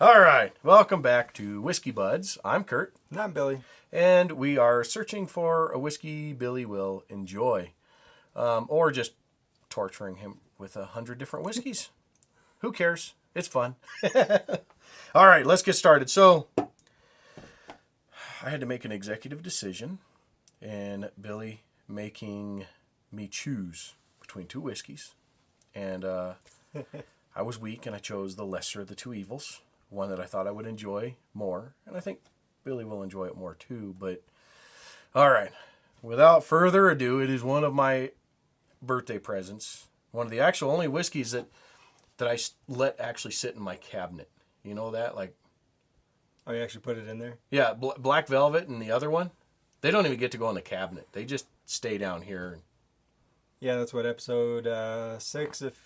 All right, welcome back to Whiskey Buds. I'm Kurt, And I'm Billy. and we are searching for a whiskey Billy will enjoy, or just torturing him with 100 different whiskeys. Who cares? It's fun. All right, let's get started. So, I had to make an executive decision, and Billy making me choose between two whiskeys, and I was weak, and I chose the lesser of the two evils. One that I thought I would enjoy more, and I think Billy will enjoy it more too. But all right, without further ado, it is one of my birthday presents. One of the actual only whiskeys that I let actually sit in my cabinet. You know that, like, Oh, you actually put it in there? yeah, Black Velvet and the other one. They don't even get to go in the cabinet. They just stay down here. Yeah, that's what episode 6. If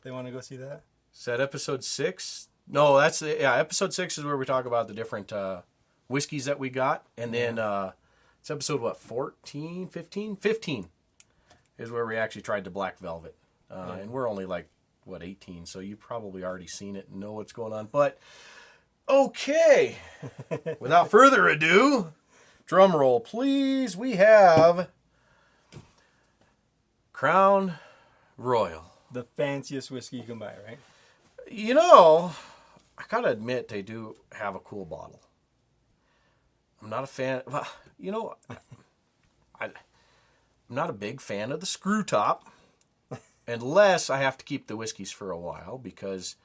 they want to go see that. Is that episode 6? No, episode 6 is where we talk about the different whiskeys that we got, and then it's episode what, 14, 15? 15 is where we actually tried the Black Velvet, and we're only like 18, so you've probably already seen it and know what's going on. But okay, without further ado, drum roll please. We have Crown Royal. The fanciest whiskey you can buy, right? You know, I gotta admit they do have a cool bottle. I'm not a fan. Well, you know, I'm not a big fan of the screw top, unless I have to keep the whiskeys for a while. Because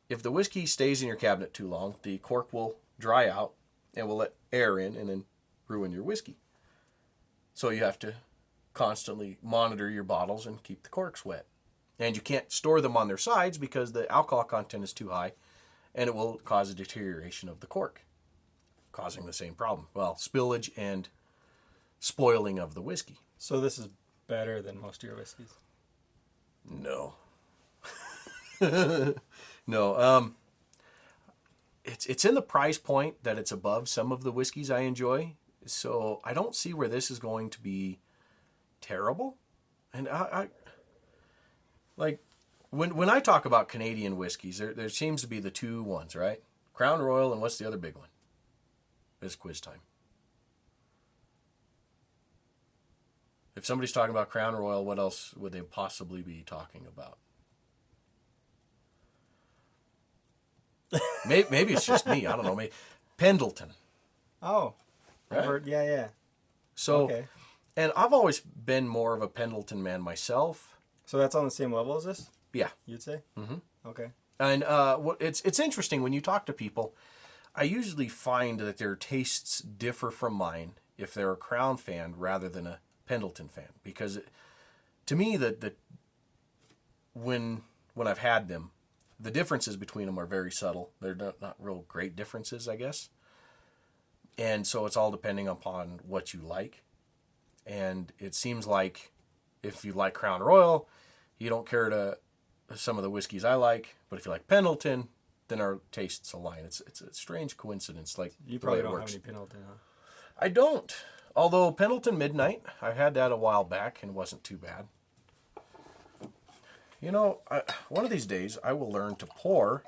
if the whiskey stays in your cabinet too long, the cork will dry out and will let air in and then ruin your whiskey. So you have to constantly monitor your bottles and keep the corks wet. And you can't store them on their sides because the alcohol content is too high, and it will cause a deterioration of the cork, causing the same problem. Well, spillage and spoiling of the whiskey. So this is better than most of your whiskeys. No. No. It's in the price point that it's above some of the whiskeys I enjoy. So I don't see where this is going to be terrible. And I like when I talk about Canadian whiskeys, there seems to be the two ones, right? Crown Royal, and what's the other big one? It's quiz time. If somebody's talking about Crown Royal, what else would they possibly be talking about? Maybe it's just me. I don't know. Maybe Pendleton. Oh, Right? I've heard, yeah. So, Okay. and I've always been more of a Pendleton man myself. So that's on the same level as this, Yeah. you'd say? Mm-hmm. Okay. And it's interesting when you talk to people. I usually find that their tastes differ from mine if they're a Crown fan rather than a Pendleton fan, because to me when I've had them, the differences between them are very subtle. They're not real great differences, I guess. And so it's all depending upon what you like. And it seems like if you like Crown Royal, you don't care to some of the whiskeys I like. But if you like Pendleton, then our tastes align. It's a strange coincidence, like You the way probably it don't works. have any Pendleton, huh? I don't. Although Pendleton Midnight, I had that a while back and it wasn't too bad. You know, one of these days I will learn to pour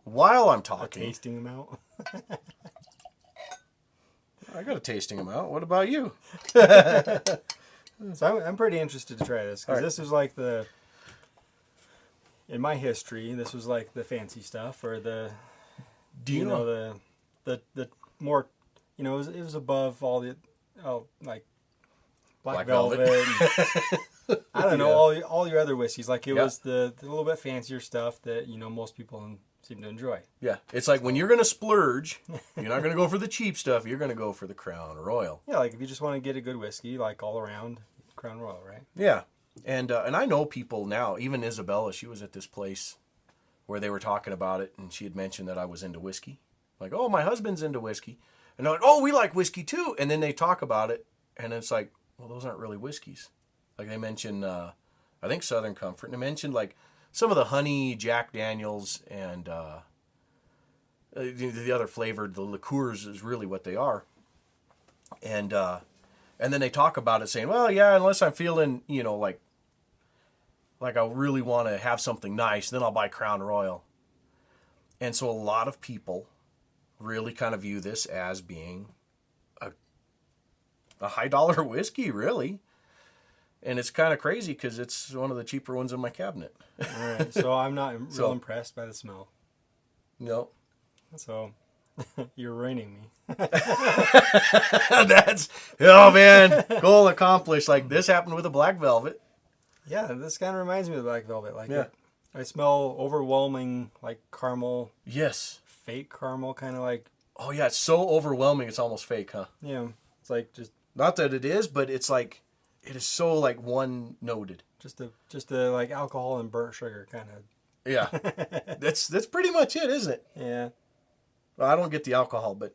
while I'm talking. Tasting them out. I got a tasting amount. What about you? So I'm pretty interested to try this, because All right. this was like in my history, this was like the fancy stuff, or the, Do you know? the more, it was above all the, like Black Black Velvet. Velvet. And, I don't know, all your other whiskeys. Like it Yeah. was the little bit fancier stuff that, most people seem to enjoy. Yeah, it's like when you're going to splurge, you're not going to go for the cheap stuff. You're going to go for the Crown Royal. Yeah, like if you just want to get a good whiskey, like all around, Crown Royal, right? Yeah, and I know people now. Even Isabella, she was at this place where they were talking about it, and she had mentioned that I was into whiskey. Like, oh, my husband's into whiskey, and they're like, oh, we like whiskey too. And then they talk about it, and it's like, well, those aren't really whiskeys. Like they mentioned, I think Southern Comfort, and they mentioned like some of the honey Jack Daniels and the other flavored, the liqueurs is really what they are. And then they talk about it saying, well, yeah, unless I'm feeling, like I really want to have something nice, then I'll buy Crown Royal. And so a lot of people really kind of view this as being a high dollar whiskey, really. And it's kind of crazy because it's one of the cheaper ones in my cabinet. All right. So I'm not real So- impressed by the smell. No. So you're ruining me. That's, oh man, goal accomplished. Like this happened with a black velvet. Yeah, this kind of reminds me of Black Velvet. Like, Yeah. I smell overwhelming, like caramel, Yes. fake caramel, kind of like, Oh yeah, it's so overwhelming. It's almost fake, huh? it's like just Not that it is, but it's like it is so like one noted. just a like alcohol and burnt sugar kind of. Yeah, that's pretty much it, isn't it? Yeah. Well, I don't get the alcohol, but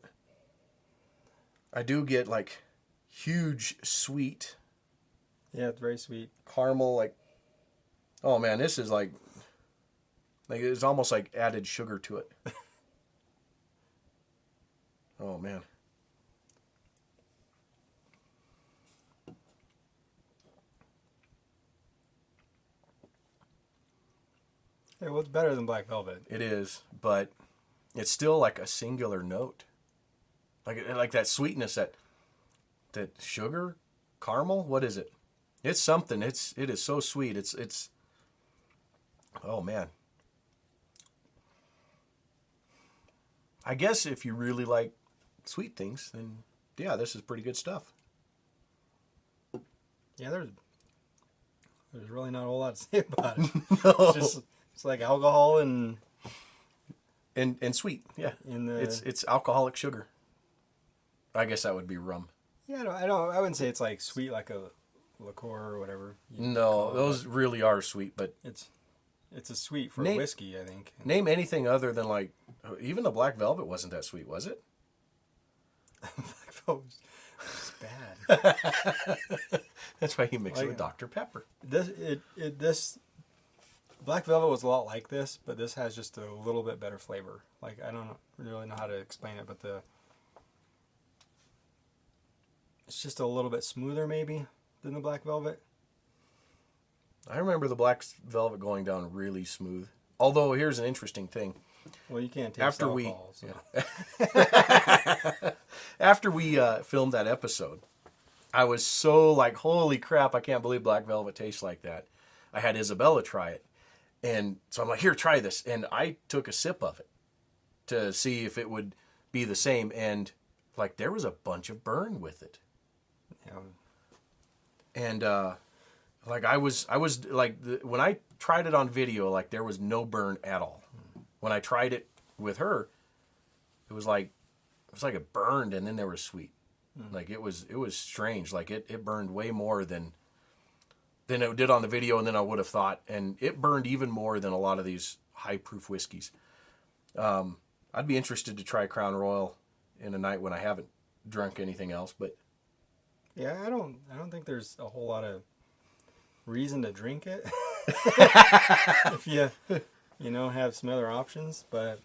I do get like huge sweet Yeah, it's very sweet. caramel. Like, oh man, this is like it's almost like added sugar to it. Oh man. Hey, what's better than Black Velvet? It is, but it's still like a singular note, like that sweetness, that sugar, caramel. What is it? It's something. It is so sweet. It's. Oh man. I guess if you really like sweet things, then yeah, this is pretty good stuff. Yeah, there's really not a whole lot to say about it. No. It's like alcohol and And sweet, yeah. in the. It's alcoholic sugar. I guess that would be rum. Yeah, I wouldn't say it's like sweet like a liqueur or whatever. you No, call it, those but really are sweet, but it's a sweet for Name- whiskey, I think. name anything other than like even the black velvet wasn't that sweet, was it? Black Velvet was bad. That's why he mixed it Like- with Dr. Pepper. This Black Velvet was a lot like this, but this has just a little bit better flavor. Like, I don't really know how to explain it, but it's just a little bit smoother maybe than the Black Velvet. I remember the black velvet going down really smooth. Although here's an interesting thing. Well, you can't taste After we- alcohol, so. After we filmed that episode, I was so like, holy crap, I can't believe black velvet tastes like that. I had Isabella try it. And so I'm like, here, try this. And I took a sip of it to see if it would be the same. And like, there was a bunch of burn with it. Yeah. And like I was like when I tried it on video, like there was no burn at all. When I tried it with her, it was like it burned and then there was sweet. Like it was strange. Like it burned way more than it did on the video, and then I would have thought. And it burned even more than a lot of these high proof whiskeys. I'd be interested to try Crown Royal in a night when I haven't drunk anything else, but Yeah, I don't think there's a whole lot of reason to drink it. If you have some other options, but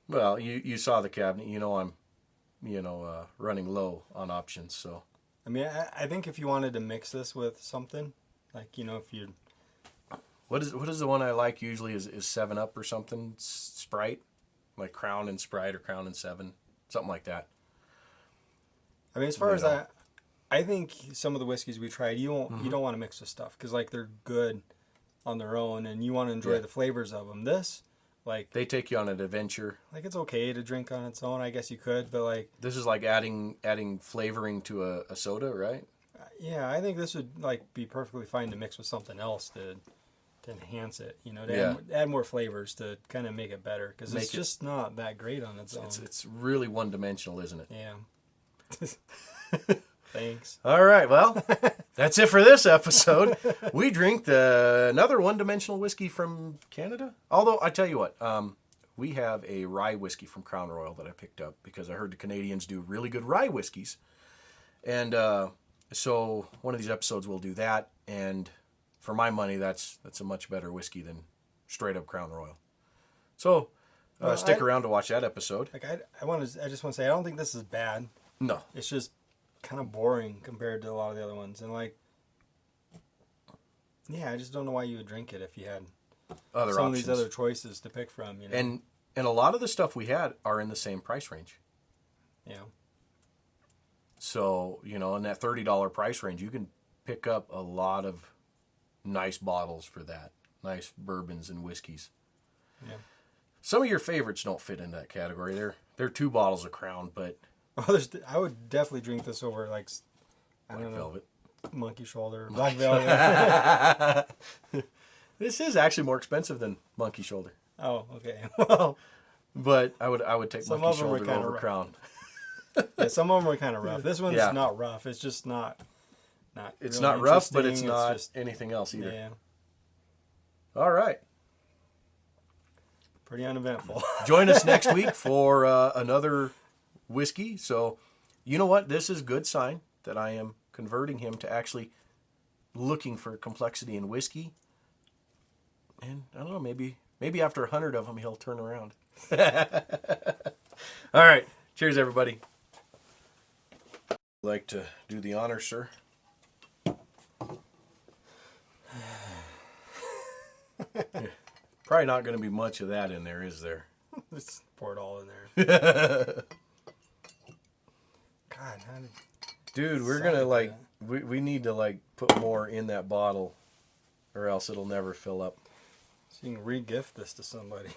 well, you saw the cabinet. I'm running low on options. So I mean, I think if you wanted to mix this with something, like, if you what is the one I like usually is 7-Up or something, Sprite, like Crown and Sprite or Crown and 7, something like that. I mean, as far as Yeah. I think some of the whiskeys we tried, you don't want to mix with stuff because like they're good on their own, and you want to enjoy Yeah. the flavors of them. This, like They take you on an adventure. it's okay to drink on its own. I guess you could, but like, This is like adding flavoring to a soda, right? yeah, I think this would like be perfectly fine to mix with something else to enhance it. To Yeah. add more flavors to kind of make it better because Make it's it- just not that great on its own. It's really one dimensional, isn't it? Yeah. Thanks. All right, well, that's it for this episode. We drink another one-dimensional whiskey from Canada. Although, I tell you what, we have a rye whiskey from Crown Royal that I picked up because I heard the Canadians do really good rye whiskeys. And so one of these episodes we'll do that. And for my money, that's a much better whiskey than straight-up Crown Royal. So Well, stick around to watch that episode. Like I just want to say I don't think this is bad. No. It's just kind of boring compared to a lot of the other ones, and like, yeah, I just don't know why you would drink it if you had other some options. of these other choices to pick from. You know? And a lot of the stuff we had are in the same price range. Yeah. So, you know, in that $30 price range, you can pick up a lot of nice bottles for that. Nice bourbons and whiskeys. Yeah. Some of your favorites don't fit in that category. They're 2 bottles of Crown, but Oh, I would definitely drink this over like I Black don't know, Velvet. Monkey Shoulder, Black Velvet. This is actually more expensive than Monkey Shoulder. Oh, okay. Well, But I would take Some Monkey of them were Shoulder kinda over rough. Crown. yeah, some of them are kind of rough. This one's Yeah. not rough. It's just not. It's really not rough, but it's interesting. not just, anything else either. yeah, All right. pretty uneventful. Join us next week for another whiskey. So, you know what? This is a good sign that I am converting him to actually looking for complexity in whiskey. And I don't know, maybe after 100 of them, he'll turn around. All right. Cheers, everybody. Like to do the honor, sir? Probably not going to be much of that in there, is there? Let's pour it all in there. God, how did... Dude, we're going to we need to put more in that bottle or else it'll never fill up. So you can re-gift this to somebody.